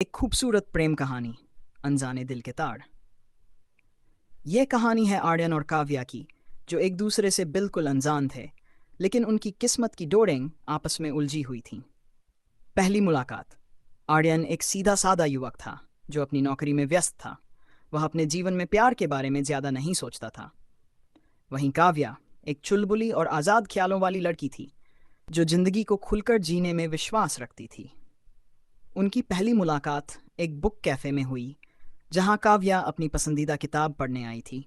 एक खूबसूरत प्रेम कहानी, अनजाने दिल के तार। यह कहानी है आर्यन और काव्या की, जो एक दूसरे से बिल्कुल अनजान थे, लेकिन उनकी किस्मत की डोरें आपस में उलझी हुई थीं। पहली मुलाकात। आर्यन एक सीधा सादा युवक था, जो अपनी नौकरी में व्यस्त था। वह अपने जीवन में प्यार के बारे में ज्यादा नहीं सोचता था। वहीं काव्या एक चुलबुली और आज़ाद ख्यालों वाली लड़की थी, जो जिंदगी को खुलकर जीने में विश्वास रखती थी। उनकी पहली मुलाकात एक बुक कैफ़े में हुई, जहां काव्या अपनी पसंदीदा किताब पढ़ने आई थी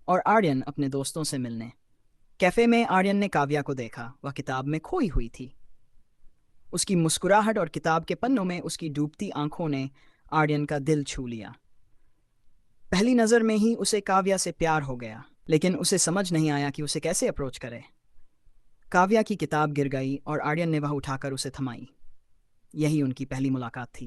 और आर्यन अपने दोस्तों से मिलने। कैफ़े में आर्यन ने काव्या को देखा। वह किताब में खोई हुई थी। उसकी मुस्कुराहट और किताब के पन्नों में उसकी डूबती आंखों ने आर्यन का दिल छू लिया। पहली नज़र में ही उसे काव्या से प्यार हो गया, लेकिन उसे समझ नहीं आया कि उसे कैसे अप्रोच करे। काव्या की किताब गिर गई और आर्यन ने वह उठाकर उसे थमाई। यही उनकी पहली मुलाकात थी।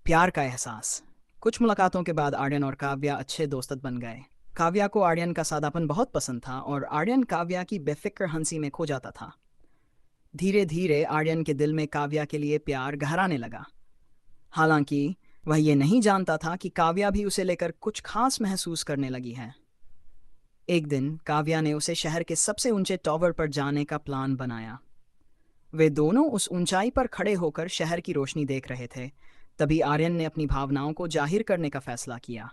प्यार का एहसास। कुछ मुलाकातों के बाद आर्यन और काव्या अच्छे दोस्त बन गए। काव्या को आर्यन का सादापन बहुत पसंद था और आर्यन काव्या की बेफिक्र हंसी में खो जाता था। धीरे धीरे आर्यन के दिल में काव्या के लिए प्यार गहराने लगा। हालांकि वह ये नहीं जानता था कि काव्या भी उसे लेकर कुछ खास महसूस करने लगी है। एक दिन काव्या ने उसे शहर के सबसे ऊंचे टावर पर जाने का प्लान बनाया। वे दोनों उस ऊंचाई पर खड़े होकर शहर की रोशनी देख रहे थे। तभी आर्यन ने अपनी भावनाओं को जाहिर करने का फैसला किया।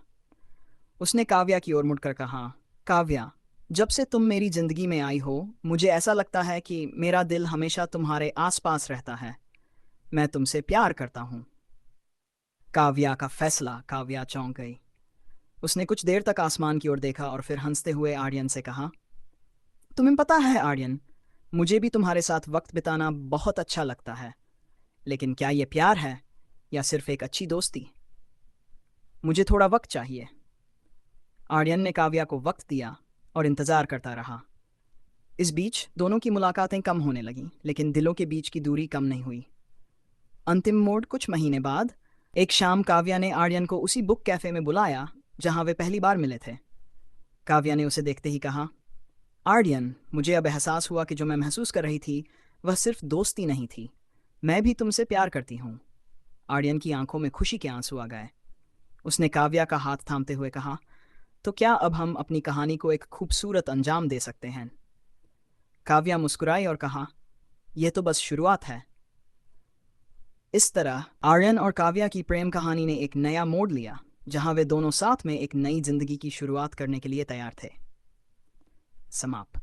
उसने काव्या की ओर मुड़कर कहा, काव्या, जब से तुम मेरी जिंदगी में आई हो, मुझे ऐसा लगता है कि मेरा दिल हमेशा तुम्हारे आसपास रहता है। मैं तुमसे प्यार करता हूँ। काव्या का फैसला। काव्या चौंक गई। उसने कुछ देर तक आसमान की ओर देखा और फिर हंसते हुए आर्यन से कहा, तुम्हें पता है आर्यन, मुझे भी तुम्हारे साथ वक्त बिताना बहुत अच्छा लगता है। लेकिन क्या ये प्यार है या सिर्फ एक अच्छी दोस्ती? मुझे थोड़ा वक्त चाहिए। आर्यन ने काव्या को वक्त दिया और इंतजार करता रहा। इस बीच दोनों की मुलाकातें कम होने लगीं, लेकिन दिलों के बीच की दूरी कम नहीं हुई। अंतिम मोड़। कुछ महीने बाद एक शाम काव्या ने आर्यन को उसी बुक कैफे में बुलाया जहां वे पहली बार मिले थे। काव्या ने उसे देखते ही कहा, आर्यन, मुझे अब एहसास हुआ कि जो मैं महसूस कर रही थी वह सिर्फ दोस्ती नहीं थी। मैं भी तुमसे प्यार करती हूँ। आर्यन की आंखों में खुशी के आंसू आ गए। उसने काव्या का हाथ थामते हुए कहा, तो क्या अब हम अपनी कहानी को एक खूबसूरत अंजाम दे सकते हैं? काव्या मुस्कुराई और कहा, यह तो बस शुरुआत है। इस तरह आर्यन और काव्या की प्रेम कहानी ने एक नया मोड़ लिया, जहां वे दोनों साथ में एक नई जिंदगी की शुरुआत करने के लिए तैयार थे। समाप्त।